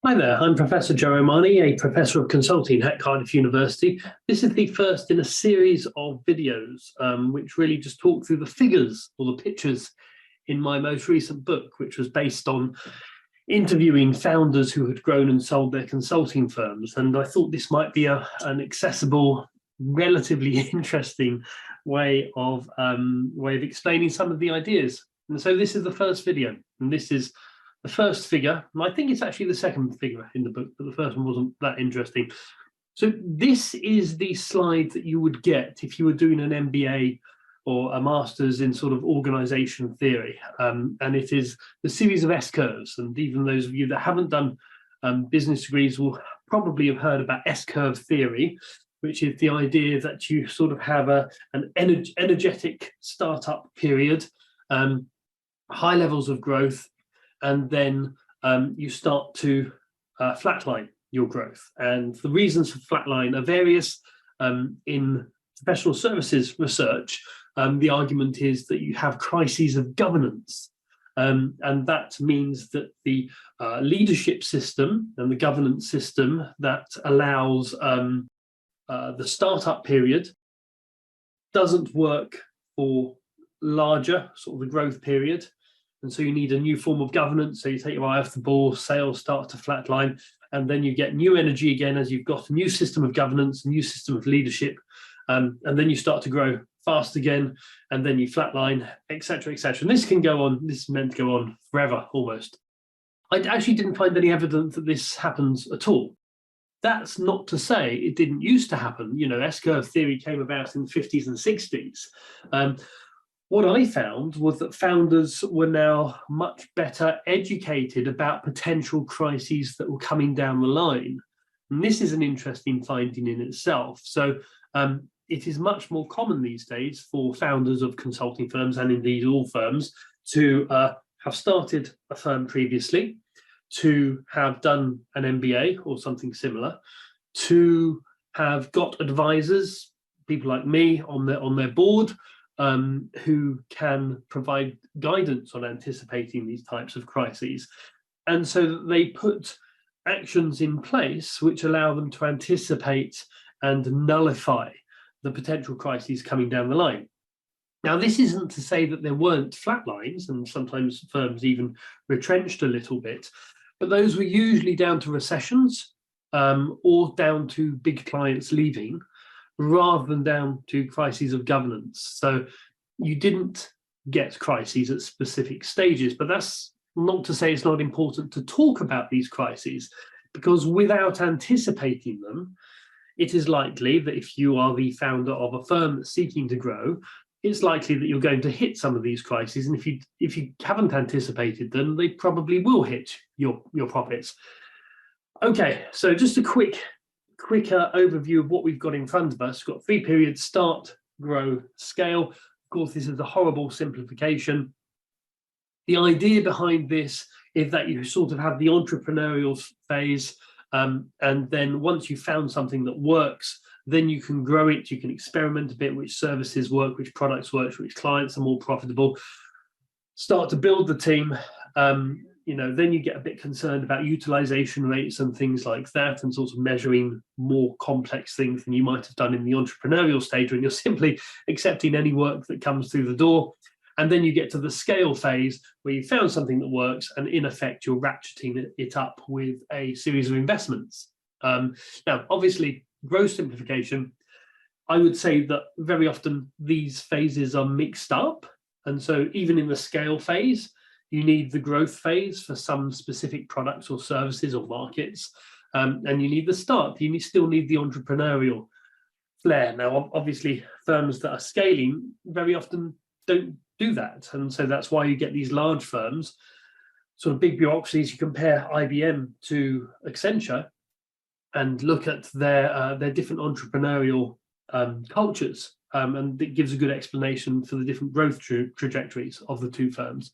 Hi there, I'm Professor Joe Omani, a Professor of Consulting at Cardiff University. This is the first in a series of videos which really just talk through the figures or the pictures in my most recent book, which was based on interviewing founders who had grown and sold their consulting firms. And I thought this might be an accessible, relatively interesting way of explaining some of the ideas. And so this is the first video, and this is the first figure, and I think it's actually the second figure in the book, but the first one wasn't that interesting. So this is the slide that you would get if you were doing an MBA or a master's in sort of organization theory. And it is the series of S-curves. And even those of you that haven't done business degrees will probably have heard about S-curve theory, which is the idea that you sort of have an energetic startup period, high levels of growth, and then you start to flatline your growth. And the reasons for flatline are various. In professional services research, the argument is that you have crises of governance. And that means that the leadership system and the governance system that allows the startup period doesn't work for larger, sort of the growth period. And so you need a new form of governance. So you take your eye off the ball, sales start to flatline, and then you get new energy again as you've got a new system of governance, a new system of leadership, and then you start to grow fast again, and then you flatline, etc., etc. And this can go on, this is meant to go on forever almost. I actually didn't find any evidence that this happens at all. That's not to say it didn't used to happen. You know, S-curve theory came about in the 50s and 60s. What I found was that founders were now much better educated about potential crises that were coming down the line. And this is an interesting finding in itself. So it is much more common these days for founders of consulting firms, and indeed all firms, to have started a firm previously, to have done an MBA or something similar, to have got advisors, people like me on their board, who can provide guidance on anticipating these types of crises. And so that they put actions in place which allow them to anticipate and nullify the potential crises coming down the line. Now, this isn't to say that there weren't flatlines, and sometimes firms even retrenched a little bit, but those were usually down to recessions or down to big clients leaving, rather than down to crises of governance. So you didn't get crises at specific stages, but that's not to say it's not important to talk about these crises, because without anticipating them, it is likely that if you are the founder of a firm that's seeking to grow, it's likely that you're going to hit some of these crises. And if you haven't anticipated them, they probably will hit your profits. Okay, so just a quicker overview of what we've got in front of us. We've got 3 periods: start, grow, scale. Of course, this is a horrible simplification. The idea behind this is that you sort of have the entrepreneurial phase, and then once you've found something that works, then you can grow it, you can experiment a bit, which services work, which products work, which clients are more profitable, start to build the team. Then you get a bit concerned about utilization rates and things like that, and sort of measuring more complex things than you might have done in the entrepreneurial stage when you're simply accepting any work that comes through the door. And then you get to the scale phase where you found something that works, and in effect, you're ratcheting it up with a series of investments. Now, obviously, gross simplification, I would say that very often these phases are mixed up. And so even in the scale phase, you need the growth phase for some specific products or services or markets, and you need the start. You still need the entrepreneurial flair. Now, obviously, firms that are scaling very often don't do that, and so that's why you get these large firms, sort of big bureaucracies. You compare IBM to Accenture and look at their different entrepreneurial cultures, and it gives a good explanation for the different growth trajectories of the two firms.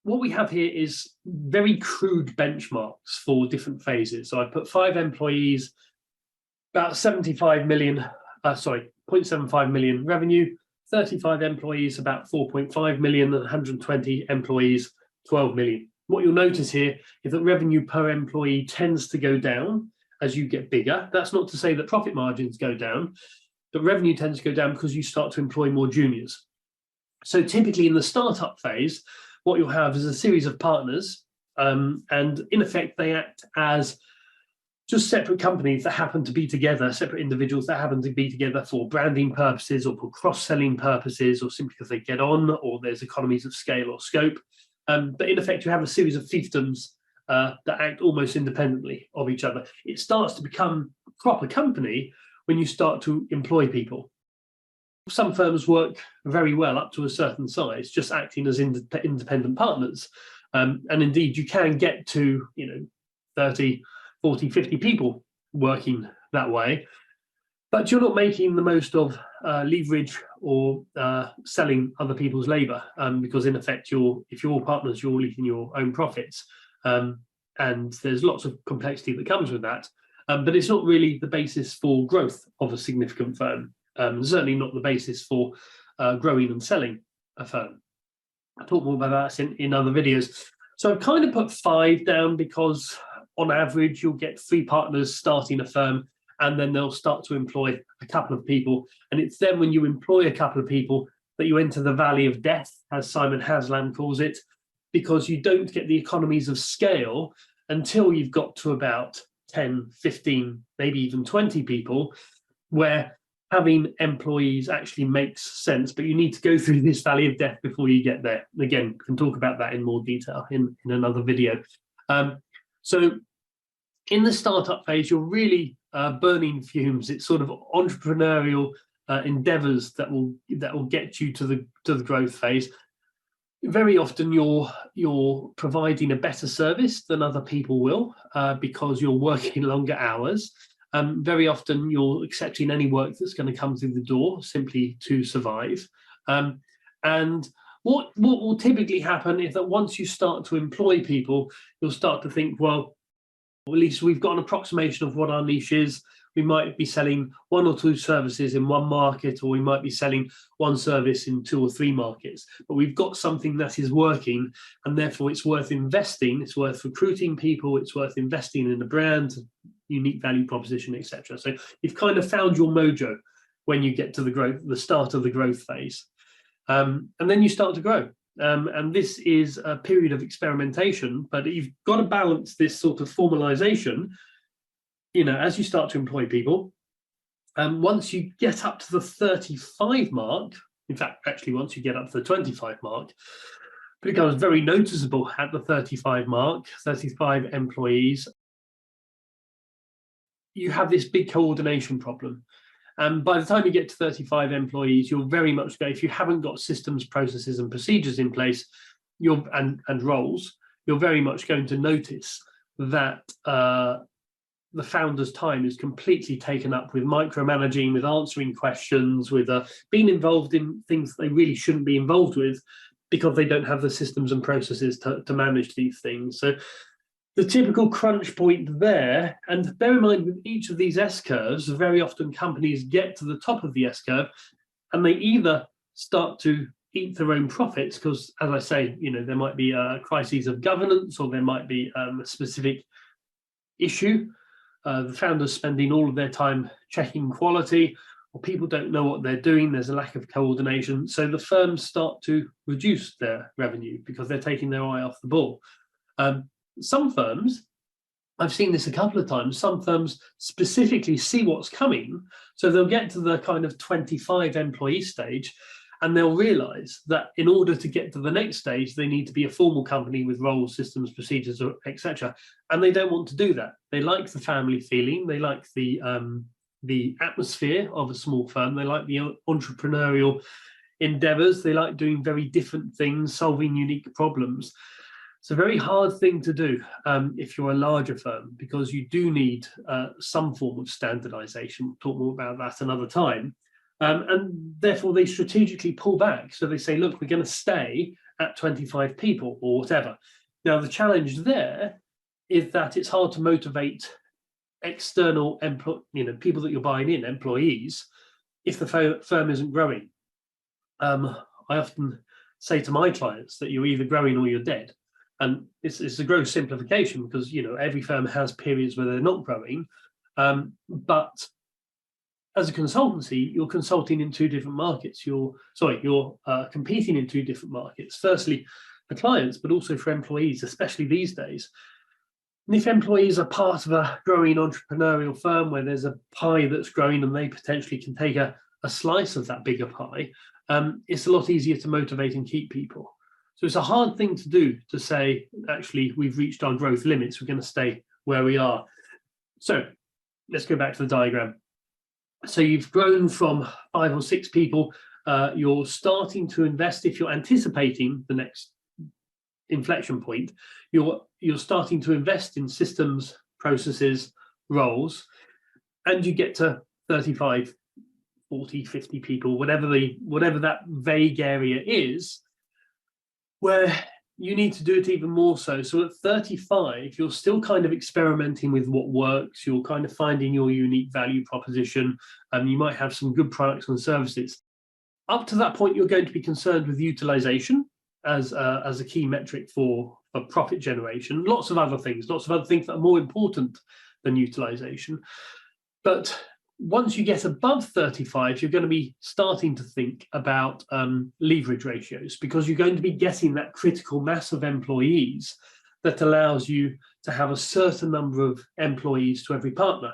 What we have here is very crude benchmarks for different phases. So I put 5 employees, about 0.75 million revenue, 35 employees, about 4.5 million, and 120 employees, 12 million. what you'll notice here is that revenue per employee tends to go down as you get bigger. That's not to say that profit margins go down, but revenue tends to go down because you start to employ more juniors. So typically in the startup phase, what you'll have is a series of partners, and in effect, they act as just separate companies that happen to be together, separate individuals that happen to be together for branding purposes or for cross-selling purposes, or simply because they get on, or there's economies of scale or scope. But in effect, you have a series of fiefdoms that act almost independently of each other. It starts to become a proper company when you start to employ people. Some firms work very well up to a certain size, just acting as independent partners. And indeed, you can get to 30, 40, 50 people working that way, but you're not making the most of leverage or selling other people's labor, because in effect, if you're all partners, you're all eating your own profits. And there's lots of complexity that comes with that. But it's not really the basis for growth of a significant firm, certainly not the basis for growing and selling a firm. I'll talk more about that in other videos. So I've kind of put 5 down because on average, you'll get 3 partners starting a firm, and then they'll start to employ a couple of people. And it's then when you employ a couple of people that you enter the valley of death, as Simon Haslam calls it, because you don't get the economies of scale until you've got to about 10, 15, maybe even 20 people, where having employees actually makes sense, but you need to go through this valley of death before you get there. Again, we can talk about that in more detail in another video. So in the startup phase, you're really burning fumes. It's sort of entrepreneurial endeavors that will get you to the growth phase. Very often you're providing a better service than other people will, because you're working longer hours. Very often you're accepting any work that's going to come through the door simply to survive. And what will typically happen is that once you start to employ people, you'll start to think, well, at least we've got an approximation of what our niche is. We might be selling 1 or 2 services in one market, or we might be selling 1 service in 2 or 3 markets. But we've got something that is working, and therefore it's worth investing. It's worth recruiting people. It's worth investing in a brand, unique value proposition, etc. So you've kind of found your mojo when you get to the start of the growth phase, and then you start to grow. And this is a period of experimentation, but you've got to balance this sort of formalization, as you start to employ people. Once you get up to the 35 mark, in fact, actually, once you get up to the 25 mark, it becomes very noticeable at the 35 mark, 35 employees. You have this big coordination problem. And by the time you get to 35 employees, you'll very much go, if you haven't got systems, processes, and procedures in place, and roles, you're very much going to notice that the founder's time is completely taken up with micromanaging, with answering questions, with being involved in things that they really shouldn't be involved with, because they don't have the systems and processes to manage these things. So the typical crunch point there, and bear in mind with each of these S-curves, very often companies get to the top of the S-curve and they either start to eat their own profits, because, as I say, there might be crises of governance, or there might be a specific issue. The founders spending all of their time checking quality, or people don't know what they're doing. There's a lack of coordination. So the firms start to reduce their revenue because they're taking their eye off the ball. Some firms, I've seen this a couple of times, some firms specifically see what's coming. So they'll get to the kind of 25 employee stage, and they'll realize that in order to get to the next stage, they need to be a formal company with roles, systems, procedures, etc. And they don't want to do that. They like the family feeling. They like the atmosphere of a small firm. They like the entrepreneurial endeavors. They like doing very different things, solving unique problems. It's a very hard thing to do if you're a larger firm, because you do need some form of standardization. We'll talk more about that another time. And therefore, they strategically pull back. So they say, look, we're going to stay at 25 people or whatever. Now, the challenge there is that it's hard to motivate external people that you're buying in, employees, if the firm isn't growing. I often say to my clients that you're either growing or you're dead. And it's a gross simplification because, you know, every firm has periods where they're not growing. But as a consultancy, you're consulting in two different markets. You're competing in two different markets. Firstly, for clients, but also for employees, especially these days. And if employees are part of a growing entrepreneurial firm where there's a pie that's growing and they potentially can take a slice of that bigger pie, it's a lot easier to motivate and keep people. So it's a hard thing to do, to say, actually, we've reached our growth limits, we're going to stay where we are. So let's go back to the diagram. So you've grown from 5 or 6 people. You're starting to invest. If you're anticipating the next inflection point, you're starting to invest in systems, processes, roles, and you get to 35, 40, 50 people, whatever that vague area is, where you need to do it even more so. So at 35, you're still kind of experimenting with what works. You're kind of finding your unique value proposition. You might have some good products and services. Up to that point, you're going to be concerned with utilization as a key metric for profit generation. Lots of other things that are more important than utilization. But once you get above 35, you're going to be starting to think about leverage ratios, because you're going to be getting that critical mass of employees that allows you to have a certain number of employees to every partner.